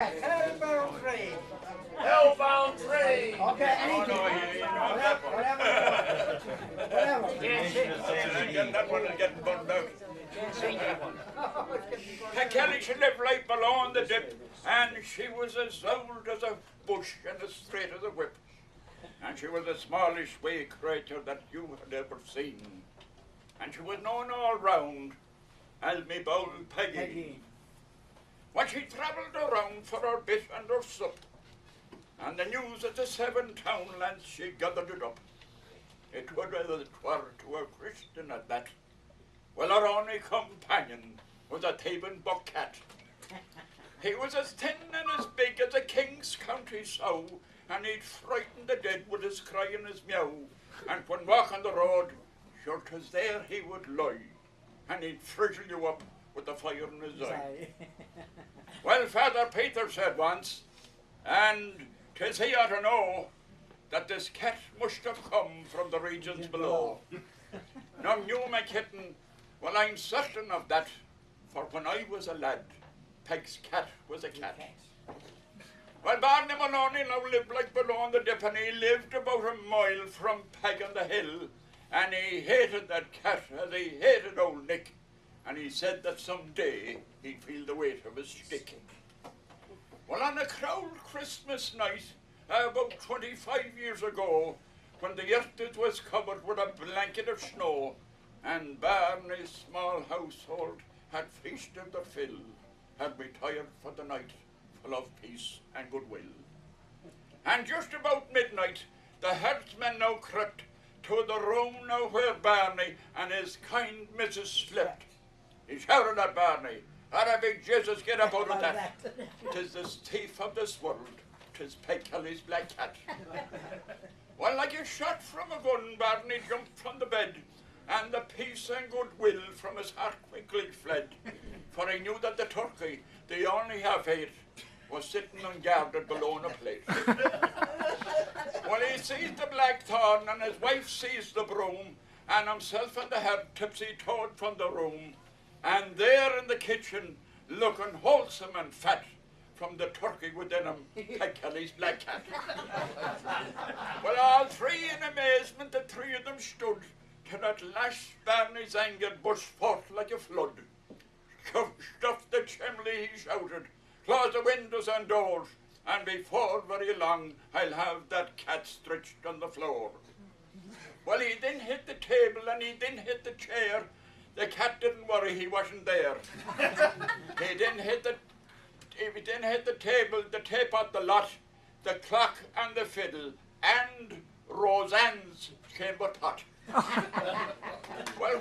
Hellbound train. Hellbound train. Okay, Oh, no, you know that one. Whatever. That one will get burned out. Kelly, she lived right below the dip, and she was as old as a bush and as straight as a whip. And she was the smallest wee creature that you had ever seen. And she was known all round as me bold Peggy. When she travelled around for her bit and her sup, and the news of the 7 townlands she gathered it up. It would as it were to a Christian at that. Well, her only companion was a Theban buck cat. He was as thin and as big as a king's county sow, and he'd frighten the dead with his cry and his meow. And when walking the road, sure 'twas there he would lie, and he'd frizzle you up with the fire in his eye. Well, Father Peter said once, and 'tis he ought to know, that this cat must have come from the regions below. Now, you, my kitten, well, I'm certain of that, for when I was a lad, Peg's cat was a cat. Well, Barney Maloney now lived like below in the dip, and he lived about a mile from Peg on the hill, and he hated that cat as he hated old Nick, and he said that some day he'd feel the weight of his stick. Well, on a cold Christmas night, about 25 years ago, when the earth was covered with a blanket of snow, and Barney's small household had feasted their fill, had retired for the night, full of peace and goodwill. And just about midnight, the herdsmen now crept to the room now where Barney and his kind missus slept. He shouted at Barney, "Ara big Jesus, get up out of that. 'Tis this thief of this world, 'tis Peg Kelly's black cat." Well, like a shot from a gun, Barney jumped from the bed, and the peace and goodwill from his heart quickly fled. For he knew that the turkey, the only half ate, was sitting unguarded below on a plate. Well, he seized the blackthorn, and his wife seized the broom, and himself and the herd tipsy-toed from the room. And there in the kitchen, looking wholesome and fat, from the turkey within him, Peg Kelly's black cat. Well, all three in amazement, the three of them stood, till at last Barney's anger burst forth like a flood. "Stuff the chimney," he shouted, "close the windows and doors, and before very long I'll have that cat stretched on the floor." Well, he then hit the table and he then hit the chair. The cat didn't worry, he wasn't there. He then hit the table, the teapot, the lot, the clock and the fiddle, and Roseanne's chamber pot. Well,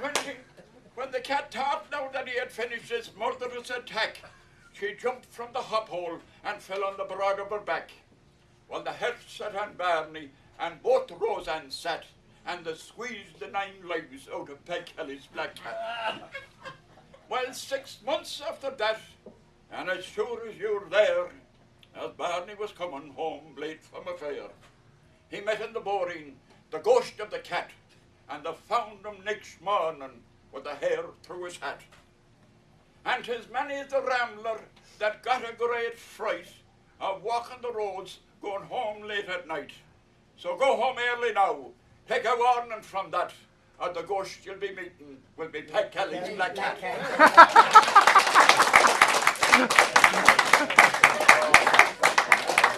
when the cat thought now that he had finished his murderous attack, she jumped from the hop hole and fell on the broad of her back. Well, the herd sat on Barney, and both Roseanne sat, and they squeezed the 9 lives out of Peg Kelly's black cat. Well, 6 months after that, and as sure as you're there, as Barney was coming home late from a fair, he met in the boring the ghost of the cat, and they found him next morning with the hair through his hat. And 'tis many as the rambler that got a great fright of walking the roads going home late at night. So go home early now. Take a warning from that, or the ghost you'll be meeting will be Peg Kelly's black cat.